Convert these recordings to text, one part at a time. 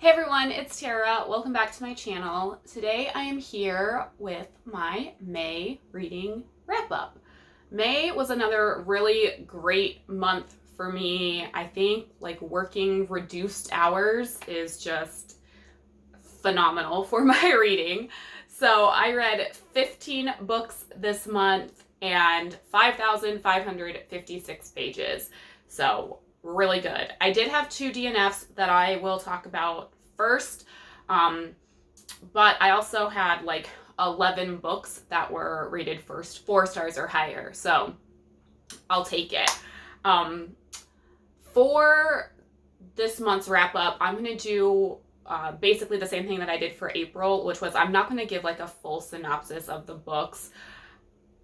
Hey everyone, it's Tara. Welcome back to my channel. Today I am here with my May reading wrap-up. May was another really great month for me. I think working reduced hours is just phenomenal for my reading. So I read 15 books this month and 5,556 pages. So really good. I did have 2 DNFs that I will talk about first, but I also had 11 books that were rated first 4 stars or higher, so I'll take it. For this month's wrap up, I'm going to do basically the same thing that I did for April, which was I'm not going to give a full synopsis of the books.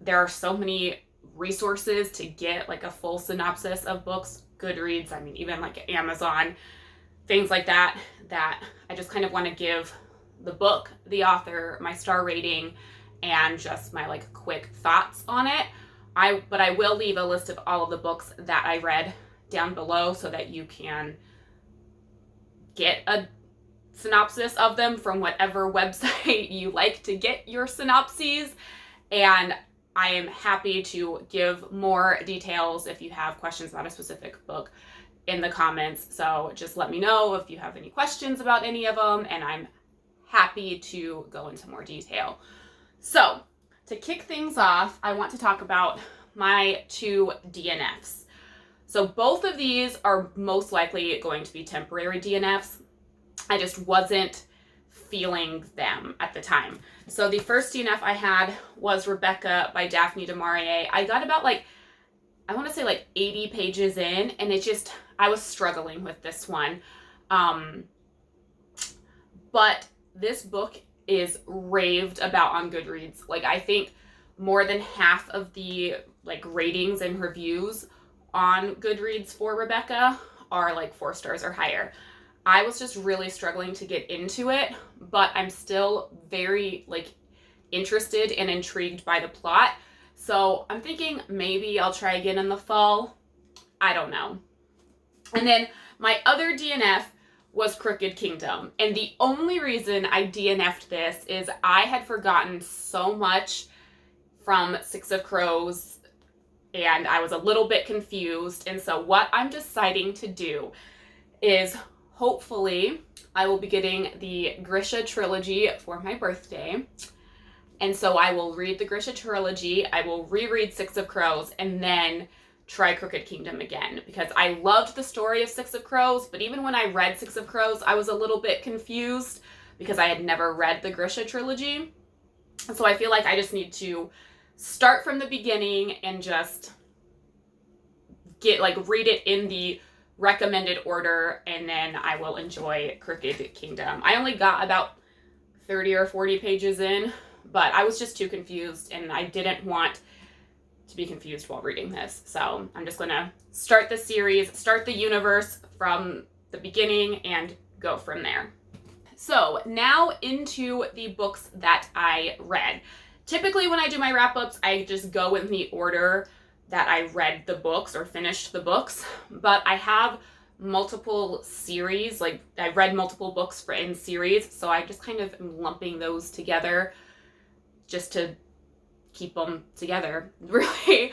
There are so many resources to get a full synopsis of books. Goodreads, even Amazon, things like that, that I just kind of want to give the book, the author, my star rating, and just my quick thoughts on it. But I will leave a list of all of the books that I read down below so that you can get a synopsis of them from whatever website you like to get your synopses. And I am happy to give more details if you have questions about a specific book in the comments. So just let me know if you have any questions about any of them, and I'm happy to go into more detail. So to kick things off, I want to talk about my 2 DNFs. So both of these are most likely going to be temporary DNFs. I just wasn't feeling them at the time. So the first DNF I had was Rebecca by Daphne du Maurier. I got about I want to say 80 pages in, and I was struggling with this one. But this book is raved about on Goodreads. I think more than half of the ratings and reviews on Goodreads for Rebecca are 4 stars or higher. I was just really struggling to get into it, but I'm still very interested and intrigued by the plot. So I'm thinking maybe I'll try again in the fall. I don't know. And then my other DNF was Crooked Kingdom. And the only reason I DNF'd this is I had forgotten so much from Six of Crows and I was a little bit confused. And so what I'm deciding to do is hopefully I will be getting the Grisha trilogy for my birthday. And so I will read the Grisha trilogy, I will reread Six of Crows, and then try Crooked Kingdom again. Because I loved the story of Six of Crows, but even when I read Six of Crows, I was a little bit confused because I had never read the Grisha trilogy. And so I feel like I just need to start from the beginning and just read it in the recommended order, and then I will enjoy Crooked Kingdom. I only got about 30 or 40 pages in, but I was just too confused, and I didn't want to be confused while reading this. So I'm just going to start the series, start the universe from the beginning, and go from there. So now into the books that I read. Typically when I do my wrap-ups, I just go in the order that I read the books or finished the books, but I have multiple series, I read multiple books in series, so I just kind of am lumping those together just to keep them together, really.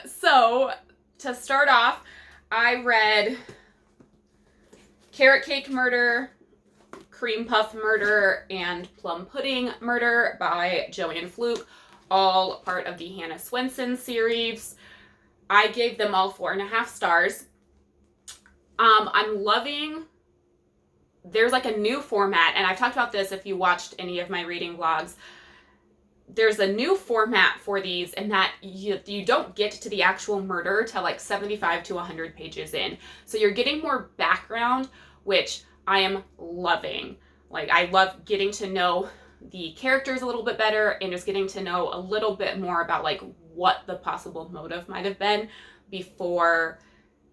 So to start off, I read Carrot Cake Murder, Cream Puff Murder, and Plum Pudding Murder by JoAnne Fluke, all part of the Hannah Swenson series. I gave them all 4.5 stars. I'm loving, there's a new format, and I've talked about this if you watched any of my reading vlogs. There's a new format for these in that you don't get to the actual murder till 75 to 100 pages in. So you're getting more background, which I am loving. I love getting to know the characters a little bit better and just getting to know a little bit more about what the possible motive might have been before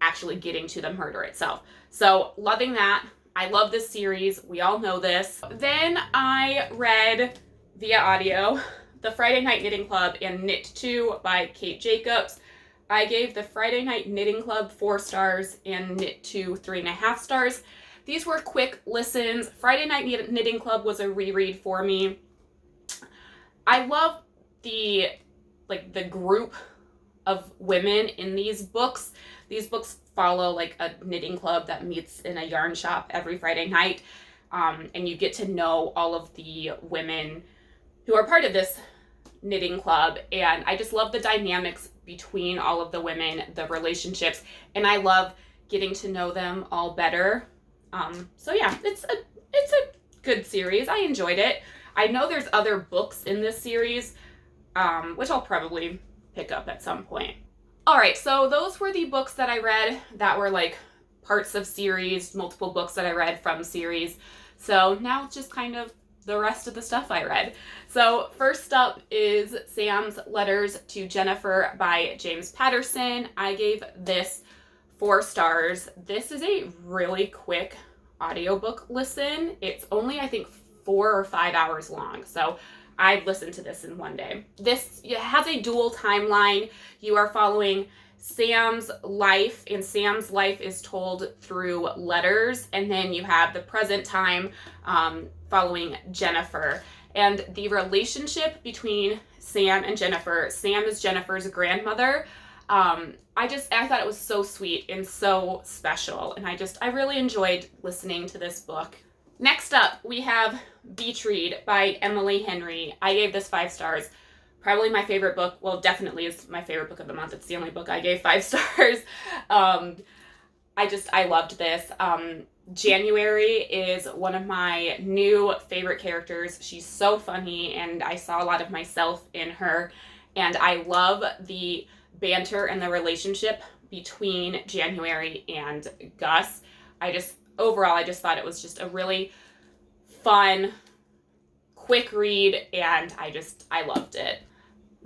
actually getting to the murder itself. So loving that. I love this series. We all know this. Then I read via audio The Friday Night Knitting Club and Knit 2 by Kate Jacobs. I gave the Friday Night Knitting Club 4 stars and Knit 2 3.5 stars. these were quick listens. Friday Night Knitting Club was a reread for me. I love the group of women in these books. These books follow like a knitting club that meets in a yarn shop every Friday night. And you get to know all of the women who are part of this knitting club. And I just love the dynamics between all of the women, the relationships, and I love getting to know them all better. So yeah, it's a good series. I enjoyed it. I know there's other books in this series, which I'll probably pick up at some point. All right, so those were the books that I read that were like parts of series, multiple books that I read from series. So now it's just kind of the rest of the stuff I read. So first up is Sam's Letters to Jennifer by James Patterson. I gave this 4 stars. This is a really quick audiobook listen. It's only, I think, 4 or 5 hours long. So I listened to this in one day. This has a dual timeline. You are following Sam's life, and Sam's life is told through letters, and then you have the present time following Jennifer. And the relationship between Sam and Jennifer, Sam is Jennifer's grandmother. I thought it was so sweet and so special, and I really enjoyed listening to this book. Next up, we have Beach Read by Emily Henry. I gave this 5 stars. Probably my favorite book. Well, definitely is my favorite book of the month. It's the only book I gave 5 stars. I loved this. January is one of my new favorite characters. She's so funny, and I saw a lot of myself in her. And I love the banter and the relationship between January and Gus. Overall, I just thought it was just a really fun, quick read, and I loved it.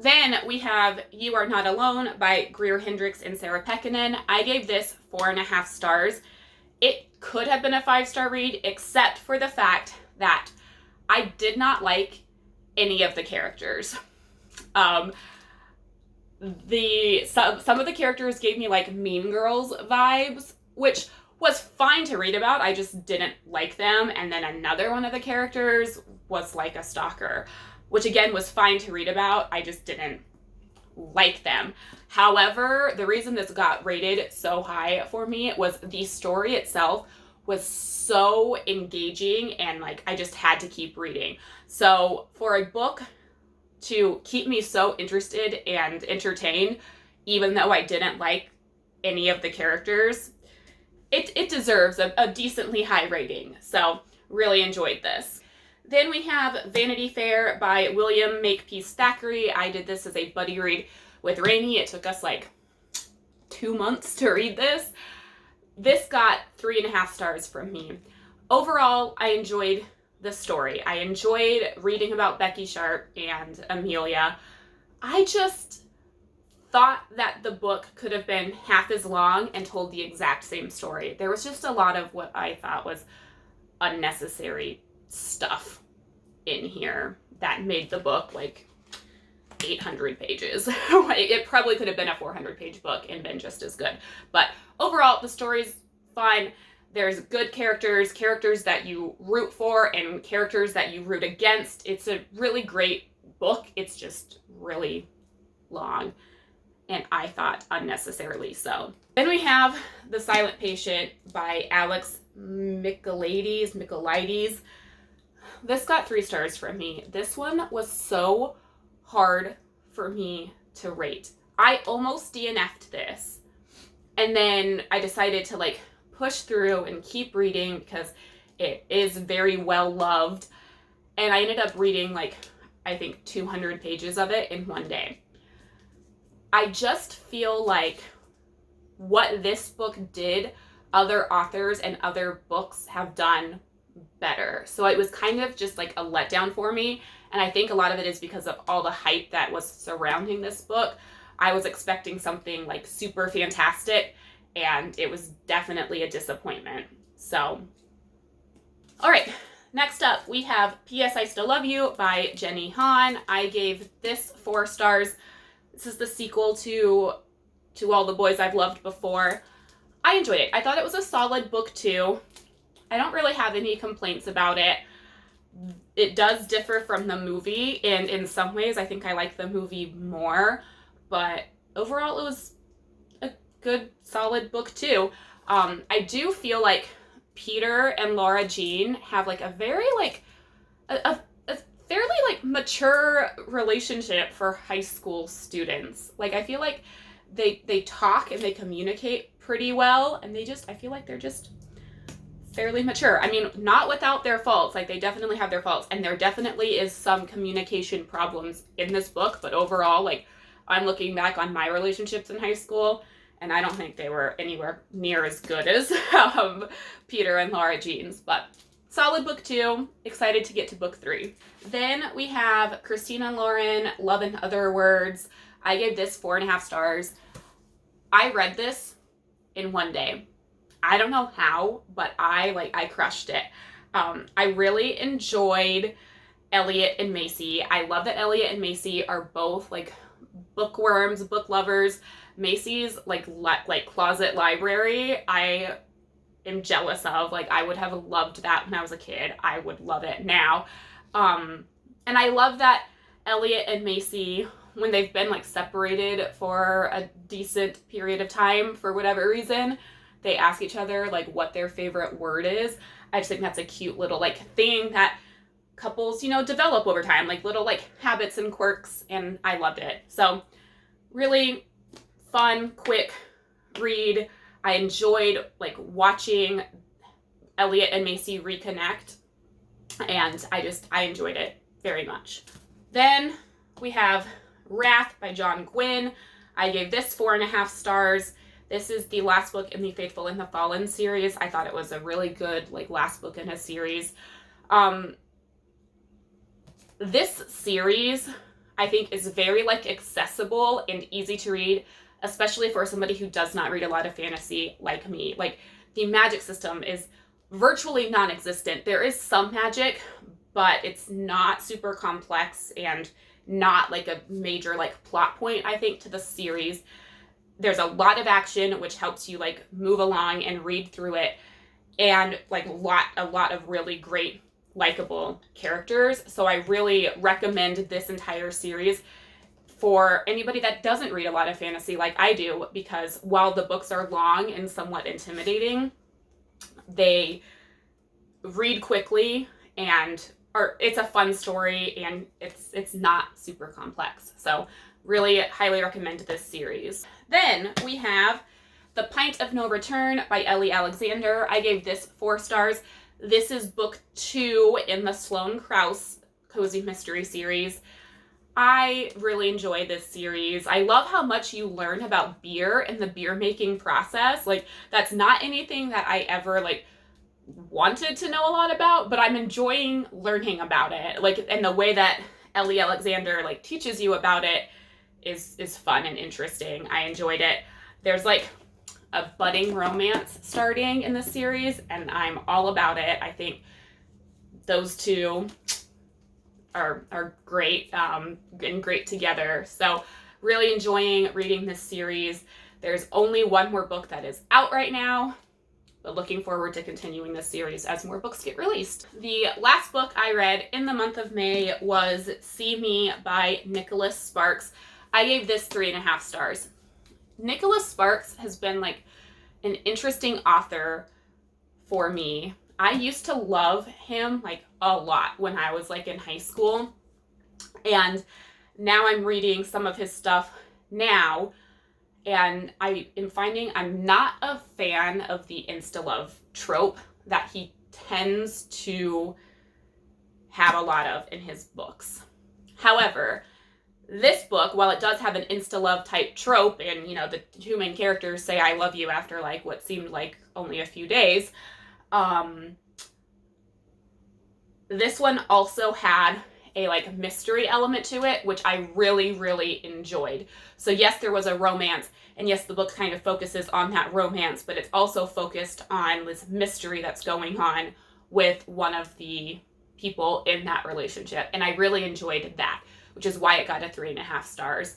Then we have You Are Not Alone by Greer, Hendricks, and Sarah Pekkanen. I gave this 4.5 stars. It could have been a 5-star read, except for the fact that I did not like any of the characters. Some of the characters gave me like Mean Girls vibes, which was fine to read about. I just didn't like them. And then another one of the characters was like a stalker, which again was fine to read about. I just didn't like them. However, the reason this got rated so high for me was the story itself was so engaging, and like I just had to keep reading. So for a book to keep me so interested and entertained, even though I didn't like any of the characters, it deserves a decently high rating. So really enjoyed this. Then we have Vanity Fair by William Makepeace Thackeray. I did this as a buddy read with Rainey. It took us like 2 months to read this. This got 3.5 stars from me. Overall, I enjoyed the story. I enjoyed reading about Becky Sharp and Amelia. I just thought that the book could have been half as long and told the exact same story. There was just a lot of what I thought was unnecessary stuff in here that made the book like 800 pages. It probably could have been a 400-page book and been just as good. But overall, the story's fun. There's good characters that you root for, and characters that you root against. It's a really great book. It's just really long, and I thought unnecessarily so. Then we have The Silent Patient by Alex Michaelides. This got 3 stars from me. This one was so hard for me to rate. I almost DNF'd this, and then I decided to like push through and keep reading because it is very well loved, and I ended up reading like I think 200 pages of it in one day. I just feel like what this book did, other authors and other books have done better. So it was kind of just like a letdown for me. And I think a lot of it is because of all the hype that was surrounding this book. I was expecting something like super fantastic, and it was definitely a disappointment. So, all right. Next up, we have P.S. I Still Love You by Jenny Han. I gave this 4 stars. This is the sequel to All the Boys I've Loved Before. I enjoyed it. I thought it was a solid book too. I don't really have any complaints about it. It does differ from the movie, and in some ways I think I like the movie more, but overall it was a good, solid book too. I do feel like Peter and Laura Jean have like a very like a fairly like mature relationship for high school students. Like I feel like they talk and they communicate pretty well, and I feel like they're just fairly mature. I mean, not without their faults. Like they definitely have their faults, and there definitely is some communication problems in this book, but overall, like I'm looking back on my relationships in high school, and I don't think they were anywhere near as good as Peter and Laura Jean's, but solid book 2. Excited to get to book 3. Then we have Christina and Lauren, Love and Other Words. I gave this 4.5 stars. I read this in one day. I don't know how, but I crushed it. I really enjoyed Elliot and Macy. I love that Elliot and Macy are both like bookworms, book lovers. Macy's like closet library, I am jealous of. Like I would have loved that when I was a kid. I would love it now. And I love that Elliot and Macy, when they've been like separated for a decent period of time for whatever reason, they ask each other like what their favorite word is. I just think that's a cute little like thing that couples, you know, develop over time, like little like habits and quirks, and I loved it. So really fun, quick read. I enjoyed like watching Elliot and Macy reconnect, and I enjoyed it very much. Then we have Wrath by John Gwynne. I gave this 4.5 stars. This is the last book in the Faithful and the Fallen series. I thought it was a really good like last book in a series. This series I think is very like accessible and easy to read, especially for somebody who does not read a lot of fantasy like me. Like the magic system is virtually non-existent. There is some magic, but it's not super complex and not like a major like plot point, I think, to the series. There's a lot of action, which helps you like move along and read through it, and like a lot of really great likable characters. So I really recommend this entire series for anybody that doesn't read a lot of fantasy like I do, because while the books are long and somewhat intimidating, they read quickly, and it's a fun story, and it's not super complex. So really highly recommend this series. Then we have The Pint of No Return by Ellie Alexander. I gave this 4 stars. This is book 2 in the Sloane Krause Cozy Mystery series. I really enjoy this series. I love how much you learn about beer and the beer making process. Like that's not anything that I ever like wanted to know a lot about, but I'm enjoying learning about it. Like, and the way that Ellie Alexander like teaches you about it is fun and interesting. I enjoyed it. There's like a budding romance starting in this series, and I'm all about it. I think those two are great and great together. So really enjoying reading this series. There's only one more book that is out right now, but looking forward to continuing this series as more books get released. The last book I read in the month of May was Simi by Nicholas Sparks. I gave this 3.5 stars. Nicholas Sparks has been like an interesting author for me. I used to love him like a lot when I was like in high school, and now I'm reading some of his stuff now, and I am finding I'm not a fan of the insta-love trope that he tends to have a lot of in his books. However, this book, while it does have an insta-love type trope, and you know the two main characters say I love you after like what seemed like only a few days, this one also had a like mystery element to it, which I really, really enjoyed. So yes, there was a romance, and yes, the book kind of focuses on that romance, but it's also focused on this mystery that's going on with one of the people in that relationship. And I really enjoyed that, which is why it got a 3.5 stars,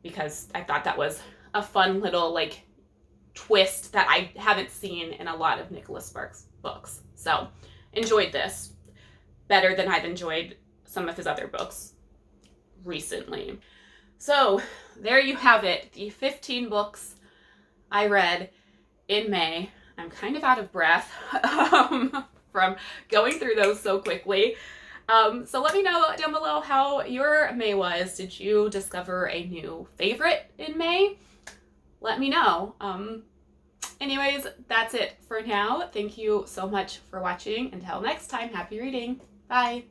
because I thought that was a fun little like twist that I haven't seen in a lot of Nicholas Sparks books. So, enjoyed this. Better than I've enjoyed some of his other books recently. So, there you have it. The 15 books I read in May. I'm kind of out of breath from going through those so quickly. So let me know down below how your May was. Did you discover a new favorite in May? Let me know. Anyways, that's it for now. Thank you so much for watching. Until next time, happy reading. Bye.